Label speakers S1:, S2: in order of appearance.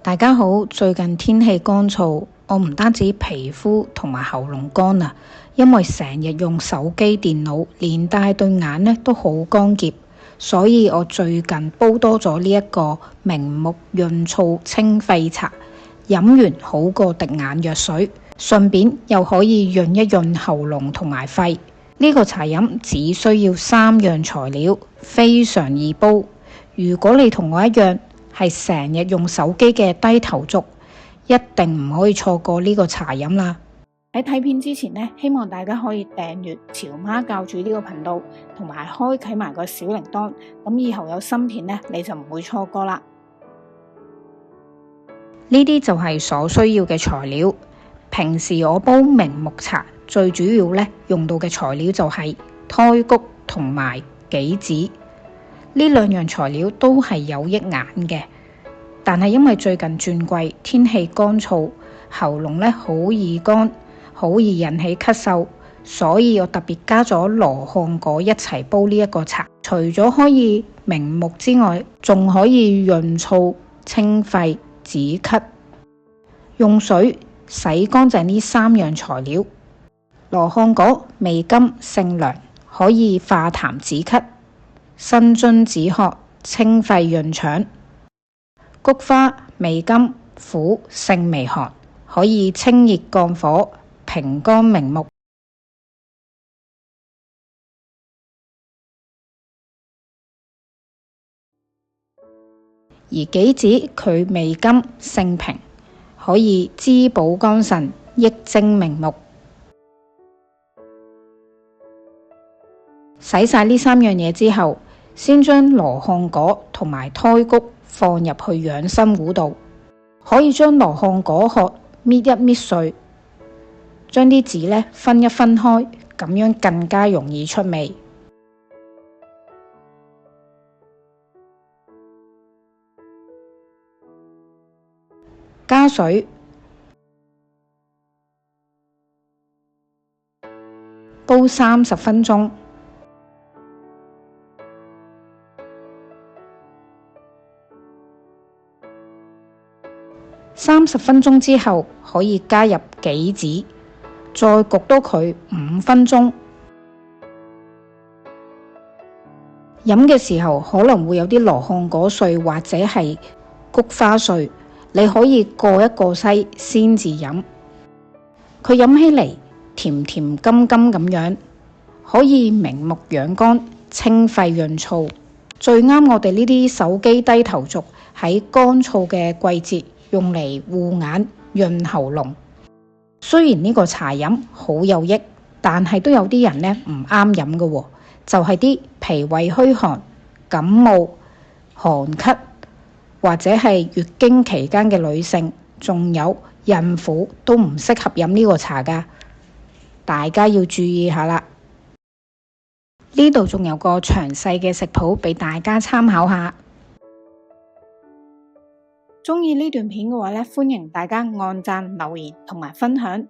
S1: 大家好，最近天氣乾燥，我唔單止皮膚同埋喉嚨乾啊，因為成日用手機電腦，連帶對眼呢都好乾澀，所以我最近煲多咗呢一個明目潤燥清肺茶，飲完好過滴眼藥水，順便又可以潤一潤喉嚨同埋肺。呢個茶飲只需要3樣材料，非常易煲。如果你同我一樣係成日用手機嘅低頭族，一定唔可以錯過呢個茶飲啦。
S2: 喺睇片之前呢，希望大家可以訂閱潮媽教主呢個頻道，同埋開啟埋個小鈴鐺，咁以後有新片呢，你就唔會錯過啦。
S1: 呢啲就係所需要嘅材料。平時我煲明目茶最主要呢用到嘅材料就係胎菊同埋杞子，呢2樣材料都係有益眼嘅。但係因為最近轉季，天氣乾燥，喉嚨呢好易乾，好易引起咳嗽，所以我特別加咗羅漢果一齊煲呢一個茶。除咗可以明目之外，仲可以潤燥清肺止咳。用水洗乾淨呢3樣材料。羅漢果味甘性涼，可以化痰止咳、生津止渴、清肺潤腸。菊花味甘苦性微寒，可以清熱降火、平肝明目。而杞子佢味甘性平，可以滋補肝腎、益精明目。洗晒呢3樣嘢之後，先將羅漢果同埋胎菊放入去養生壺度，可以將羅漢果殼搣一搣碎，將啲籽呢分一分開，咁樣更加容易出味。加水，煲30分鐘。30分鐘之後，可以加入杞子，再焗多佢5分鐘。飲嘅時候可能會有啲羅漢果碎或者係菊花碎，你可以過一過篩先至飲。佢飲起嚟甜甜甘甘咁樣，可以明目養肝、清肺潤燥，最啱我哋呢啲手機低頭族喺乾燥嘅季節用嚟護眼潤喉嚨。雖然呢個茶飲好有益，但係都有啲人呢唔啱飲嘅，就係啲脾胃虛寒、感冒、寒咳或者係月經期間嘅女性，仲有孕婦都唔適合飲呢個茶㗎，大家要注意下啦。呢度仲有個詳細嘅食譜俾大家參考下。
S2: 鍾意呢段片嘅話呢，歡迎大家按讚、留言同埋分享。